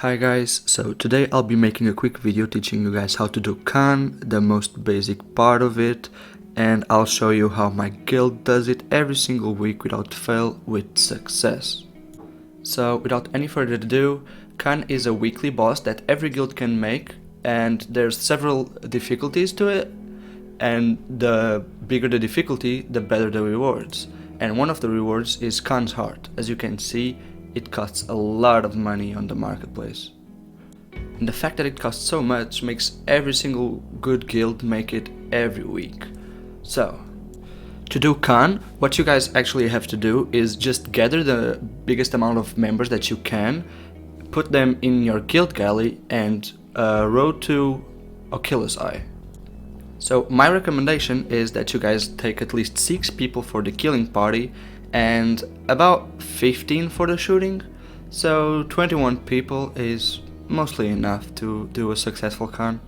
Hi guys, so today I'll be making a quick video teaching you guys how to do Khan, the most basic part of it, and I'll show you how my guild does it every single week without fail with success. So without any further ado, Khan is a weekly boss that every guild can make, and there's several difficulties to it, and the bigger the difficulty, the better the rewards. And one of the rewards is Khan's Heart. As you can see, it costs a lot of money on the marketplace. And the fact that it costs so much makes every single good guild make it every week. So, to do Khan, what you guys actually have to do is just gather the biggest amount of members that you can, put them in your guild galley, and row to Achilles Eye. So my recommendation is that you guys take at least 6 people for the killing party and about 15 for the shooting, so 21 people is mostly enough to do a successful Khan.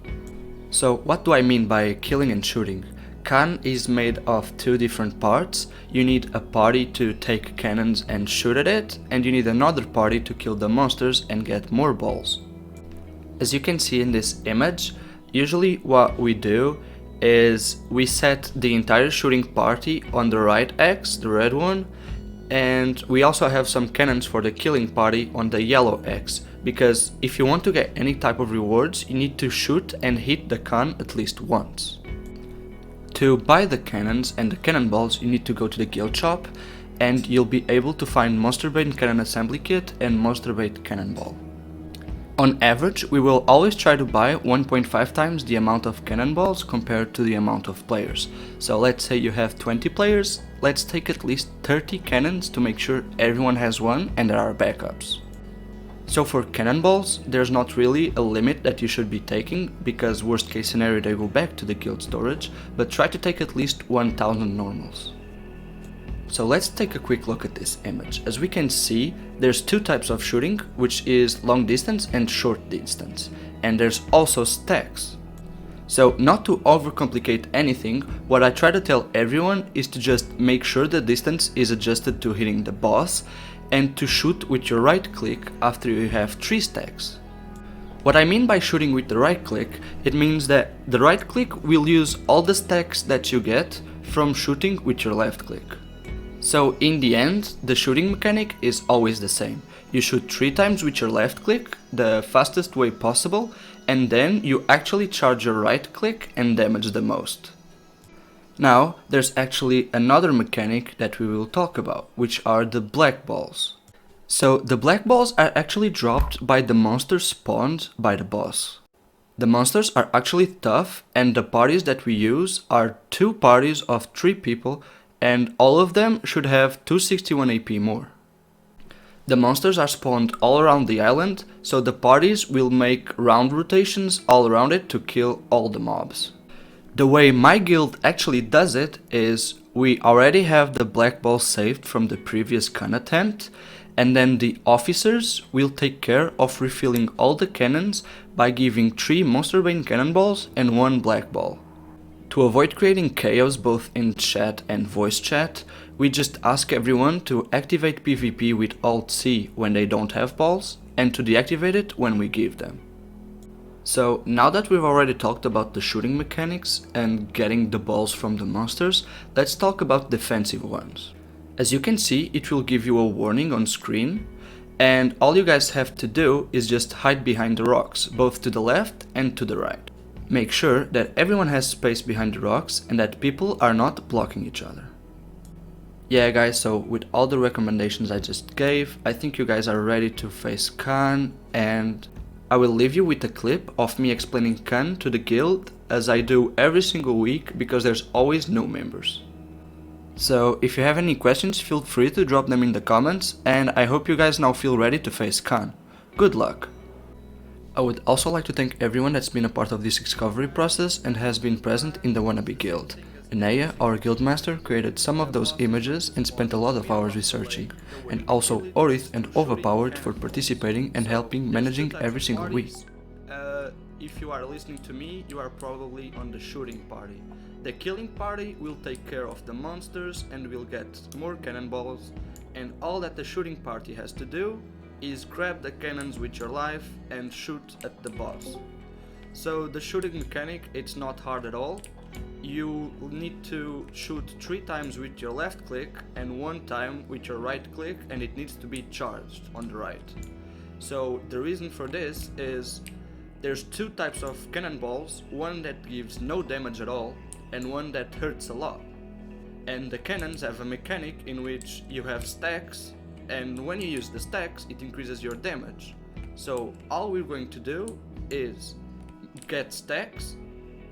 So what do I mean by killing and shooting? Khan is made of 2 different parts. You need a party to take cannons and shoot at it, and you need another party to kill the monsters and get more balls. As you can see in this image, usually what we do is we set the entire shooting party on the right X, the red one, and we also have some cannons for the killing party on the yellow X, because if you want to get any type of rewards, you need to shoot and hit the Khan at least once. To buy the cannons and the cannonballs, you need to go to the guild shop, and you'll be able to find Monster Bait Cannon Assembly Kit and Monster Bait Cannonball. On average, we will always try to buy 1.5 times the amount of cannonballs compared to the amount of players. So let's say you have 20 players, let's take at least 30 cannons to make sure everyone has one and there are backups. So for cannonballs, there's not really a limit that you should be taking, because worst case scenario they go back to the guild storage, but try to take at least 1000 normals. So let's take a quick look at this image. As we can see, there's 2 types of shooting, which is long distance and short distance, and there's also stacks. So not to overcomplicate anything, what I try to tell everyone is to just make sure the distance is adjusted to hitting the boss, and to shoot with your right click after you have 3 stacks. What I mean by shooting with the right click, it means that the right click will use all the stacks that you get from shooting with your left click. So in the end, the shooting mechanic is always the same. You shoot 3 times with your left click, the fastest way possible, and then you actually charge your right click and damage the most. Now, there's actually another mechanic that we will talk about, which are the black balls. So the black balls are actually dropped by the monsters spawned by the boss. The monsters are actually tough, and the parties that we use are 2 parties of 3 people, and all of them should have 261 AP more. The monsters are spawned all around the island, so the parties will make round rotations all around it to kill all the mobs. The way my guild actually does it is we already have the black ball saved from the previous Khan attempt, and then the officers will take care of refilling all the cannons by giving 3 Monster Bane cannonballs and 1 black ball. To avoid creating chaos both in chat and voice chat, we just ask everyone to activate PvP with Alt-C when they don't have balls, and to deactivate it when we give them. So now that we've already talked about the shooting mechanics and getting the balls from the monsters, let's talk about defensive ones. As you can see, it will give you a warning on screen, and all you guys have to do is just hide behind the rocks, both to the left and to the right. Make sure that everyone has space behind the rocks and that people are not blocking each other. Yeah guys, so with all the recommendations I just gave, I think you guys are ready to face Khan, and I will leave you with a clip of me explaining Khan to the guild, as I do every single week because there's always new members. So if you have any questions, feel free to drop them in the comments, and I hope you guys now feel ready to face Khan. Good luck! I would also like to thank everyone that's been a part of this discovery process and has been present in the Wannabe guild. Aneya, our guildmaster, created some of those images and spent a lot of hours researching, and also Oryth and Ovapowrd for participating and helping managing every single week. If you are listening to me, you are probably on the shooting party. The killing party will take care of the monsters and will get more cannonballs, and all that the shooting party has to do is grab the cannons with your life and shoot at the boss. So the shooting mechanic, it's not hard at all. You need to shoot 3 times with your left click and 1 time with your right click, and it needs to be charged on the right. So the reason for this is there's 2 types of cannonballs, one that gives no damage at all and one that hurts a lot. And the cannons have a mechanic in which you have stacks, and when you use the stacks it increases your damage. So all we're going to do is get stacks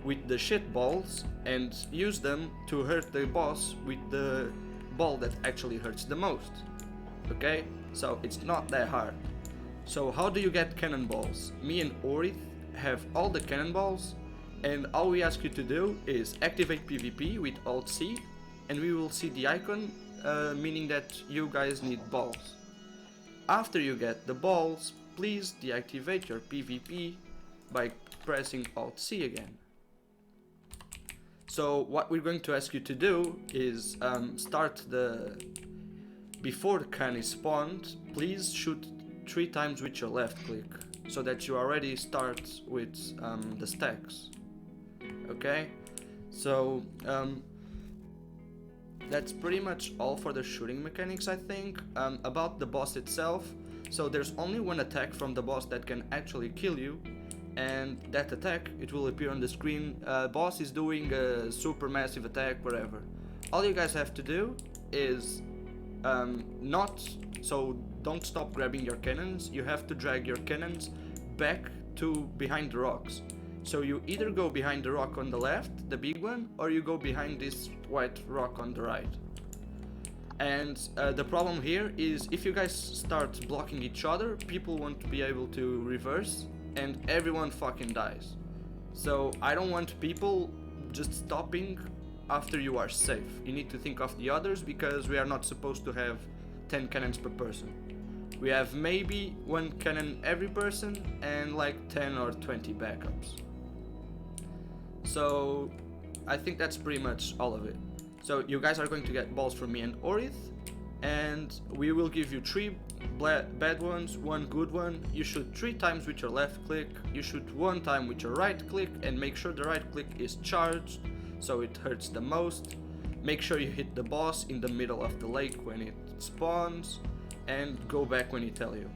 with the shit balls and use them to hurt the boss with the ball that actually hurts the most. Okay? So it's not that hard. So how do you get cannonballs? Me and Oryth have all the cannonballs, and all we ask you to do is activate PvP with Alt C, and we will see the icon, meaning that you guys need balls. After you get the balls, please deactivate your PvP by pressing Alt C again. So what we're going to ask you to do is before the can is spawned, please shoot 3 times with your left click, so that you already start with the stacks. Okay? So that's pretty much all for the shooting mechanics, I think. About the boss itself, so there's only one attack from the boss that can actually kill you, and that attack, it will appear on the screen. Boss is doing a super massive attack, whatever. All you guys have to do is don't stop grabbing your cannons. You have to drag your cannons back to behind the rocks. So you either go behind the rock on the left, the big one, or you go behind this white rock on the right. And the problem here is if you guys start blocking each other, people won't be able to reverse and everyone fucking dies. So I don't want people just stopping after you are safe. You need to think of the others, because we are not supposed to have 10 cannons per person. We have maybe 1 cannon every person and like 10 or 20 backups. So I think that's pretty much all of it. So you guys are going to get balls from me and Oryth, and we will give you 3 bad ones, 1 good one. You shoot 3 times with your left click, you shoot 1 time with your right click, and make sure the right click is charged so it hurts the most. Make sure you hit the boss in the middle of the lake when it spawns, and go back when you tell you.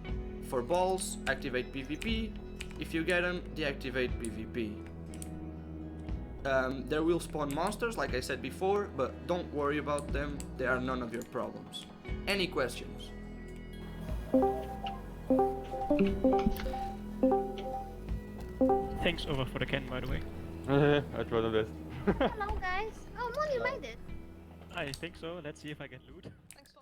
For balls, activate PvP. If you get them, deactivate PvP. There will spawn monsters, like I said before, but don't worry about them, they are none of your problems. Any questions? Thanks over for the can, by the way. I tried my best. Hello guys. Oh, Moon, you made it. I think so. Let's see if I get loot. Thanks for